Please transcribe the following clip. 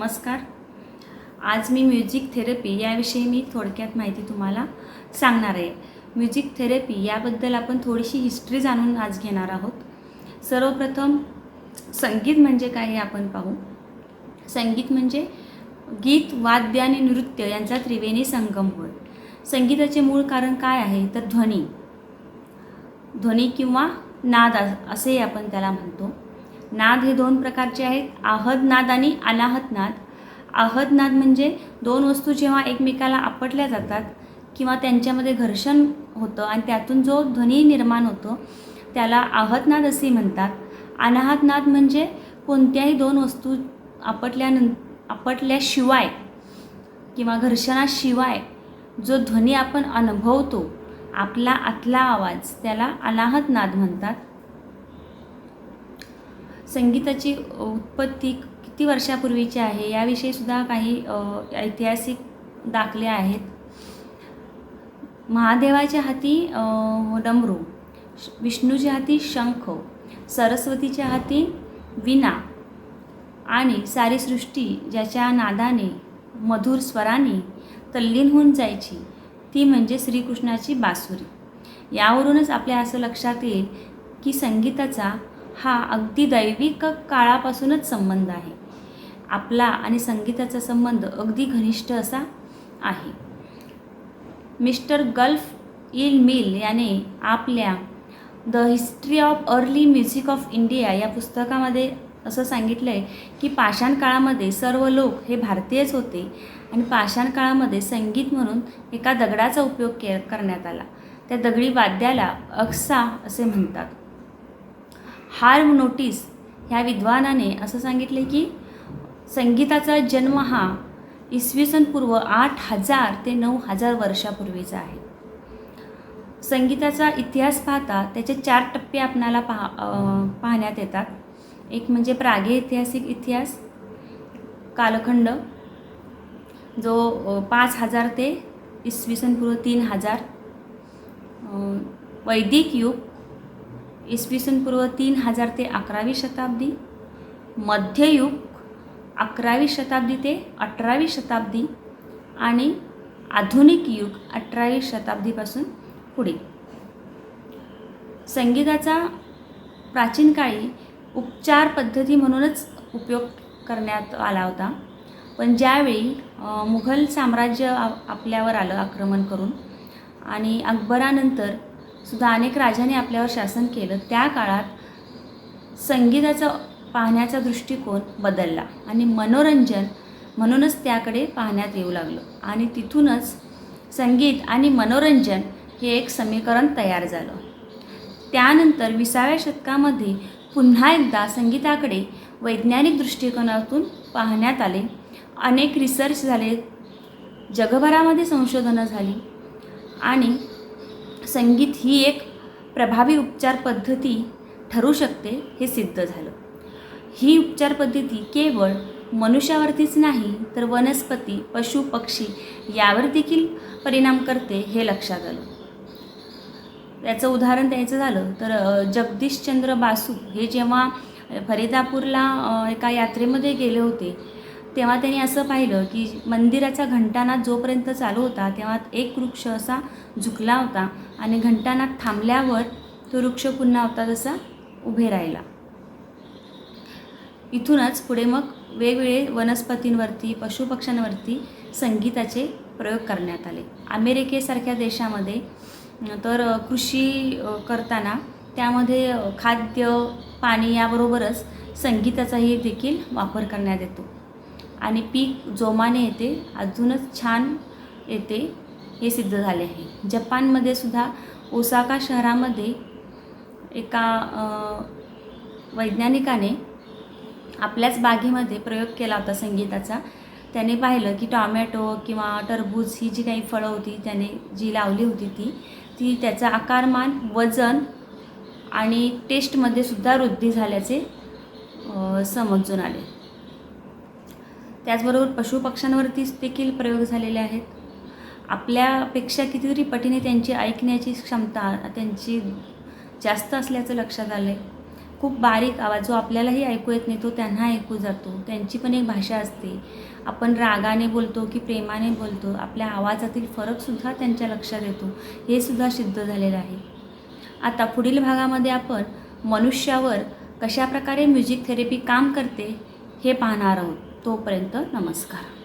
नमस्कार. आज मी music therapy याविषयी मी थोडक्यात माहिती तुम्हाला सांगणार आहे. म्युझिक थेरपी याबद्दल आपण थोडीशी हिस्ट्री जाणून आज घेणार आहोत. सर्वप्रथम संगीत म्हणजे काय हे आपण पाहू. संगीत म्हणजे गीत, वाद्य आणि नृत्य यांचा त्रिवेणी संगम होय. संगीताचे मूळ कारण काय आहे तर ध्वनी किंवा नाद असे आपण त्याला म्हणतो. नाद हे दोन प्रकारचे आहेत, आहद नाद आणि अनाहत नाद. आहद नाद म्हणजे दोन वस्तू जेव्हा एकमेकाला आपटल्या जातात किंवा त्यांच्यामध्ये घर्षण होतं आणि त्यातून जो ध्वनी निर्माण होतो त्याला आहत नाद असे म्हणतात. अनाहत नाद म्हणजे कोणत्याही दोन वस्तू आपटल्याशिवाय किंवा घर्षणाशिवाय जो ध्वनी आपण अनुभवतो, आपला आतला आवाज, त्याला अनाहत नाद म्हणतात. संगीताची उत्पत्ती किती वर्षापूर्वीची आहे याविषयी सुद्धा काही ऐतिहासिक दाखले आहेत. महादेवाच्या हाती डमरू, विष्णूच्या हाती शंख, सरस्वतीच्या हाती वीणा आणि सारी सृष्टी ज्याच्या नादाने, मधुर स्वराने तल्लीन होऊन जायची ती म्हणजे श्रीकृष्णाची बासुरी. यावरूनच आपल्या असं लक्षात येईल की संगीताचा हा अगदी दैविक काळापासूनच संबंध आहे. आपला आणि संगीताचा संबंध अगदी घनिष्ठ असा आहे. मिस्टर गल्फ इल मिल याने आपल्या the history of early music of India या पुस्तकामध्ये असं सांगितलं आहे की पाषाण काळामध्ये सर्व लोक हे भारतीयच होते आणि पाषाण काळामध्ये संगीत म्हणून एका दगडाचा उपयोग करण्यात आला. त्या दगडी वाद्याला अक्सा असे म्हणतात. हार्व नोटीस ह्या विद्वानाने असं सांगितले की संगीताचा जन्म हा इसवी सन पूर्व 8000 ते 9000 वर्षापूर्वीचा आहे. संगीताचा इतिहास पाहता त्याचे 4 टप्पे आपणाला पाहण्यात येतात. एक म्हणजे प्रागैतिहासिक इतिहास कालखंड जो 5000 ते इसवी सन पूर्व 3000, वैदिक युग इसवी सन पूर्व 3000 ते 11वी शताब्दी, मध्ययुग 11वी शताब्दी ते 18वी शताब्दी आणि आधुनिक युग 18वी शताब्दीपासून पुढे. संगीताचा प्राचीन काळी उपचार पद्धती म्हणूनच उपयोग करण्यात आला होता. पण ज्यावेळी मुघल साम्राज्य आपल्यावर आलं आक्रमण करून आणि अकबरानंतर सुद्धा अनेक राजांनी आपल्यावर शासन केलं, त्या काळात संगीताचा पाहण्याचा दृष्टिकोन बदलला आणि मनोरंजन म्हणूनच त्याकडे पाहण्यात येऊ लागलं आणि तिथूनच संगीत आणि मनोरंजन हे एक समीकरण तयार झालं. त्यानंतर 20व्या शतकामध्ये पुन्हा एकदा संगीताकडे वैज्ञानिक दृष्टिकोनातून पाहण्यात आले. अनेक रिसर्च झाले, जगभरामध्ये संशोधनं झाली आणि संगीत ही एक प्रभावी उपचार पद्धती ठरू शकते हे सिद्ध झालं. ही उपचार पद्धती केवळ मनुष्यावरतीच नाही तर वनस्पती, पशु, पक्षी यावर देखील परिणाम करते हे लक्षात आलं. याचं उदाहरण द्यायचं झालं तर जगदीशचंद्र बासू हे जेव्हा फरीदापूरला एका यात्रेमध्ये गेले होते तेव्हा त्यांनी असं पाहिलं की मंदिराचा घंटानाद जोपर्यंत चालू होता तेव्हा एक वृक्ष असा झुकला होता आणि घंटानाद थांबल्यावर तो वृक्ष पुन्हा होता तसा उभे राहिला. इथूनच पुढे मग वेगवेगळे वनस्पतींवरती, पशुपक्ष्यांवरती संगीताचे प्रयोग करण्यात आले. अमेरिकेसारख्या देशामध्ये तर कृषी करताना त्यामध्ये खाद्य, पाणी याबरोबरच संगीताचाही देखील वापर करण्यात येतो आणि पीक जोमाने येते, अजूनच छान येते हे सिद्ध झाले आहे. जपानमध्ये सुद्धा ओसाका शहरामध्ये एका वैज्ञानिकाने आपल्याच बागेमध्ये प्रयोग केला होता संगीताचा. त्याने पाहिलं की टॉमॅटो किंवा टरबूज ही जी काही फळं होती त्याने जी लावली होती ती त्याचा आकारमान, वजन आणि टेस्टमध्ये सुद्धा वृद्धी झाल्याचे समजून आले. त्याचबरोबर पशुपक्ष्यांवरती देखील प्रयोग झालेले आहेत. आपल्यापेक्षा कितीतरी पटीने त्यांची ऐकण्याची क्षमता त्यांची जास्त असल्याचं लक्षात आलं आहे. खूप बारीक आवाज जो आपल्यालाही ऐकू येत नाही तो त्यांना ऐकू जातो. त्यांची पण एक भाषा असते. आपण रागाने बोलतो की प्रेमाने बोलतो, आपल्या आवाजातील फरकसुद्धा त्यांच्या लक्षात येतो. हे सुद्धा सिद्ध झालेलं आहे. आता पुढील भागामध्ये आपण मनुष्यावर कशाप्रकारे म्युझिक थेरपी काम करते हे पाहणार आहोत. तोपर्यंत नमस्कार.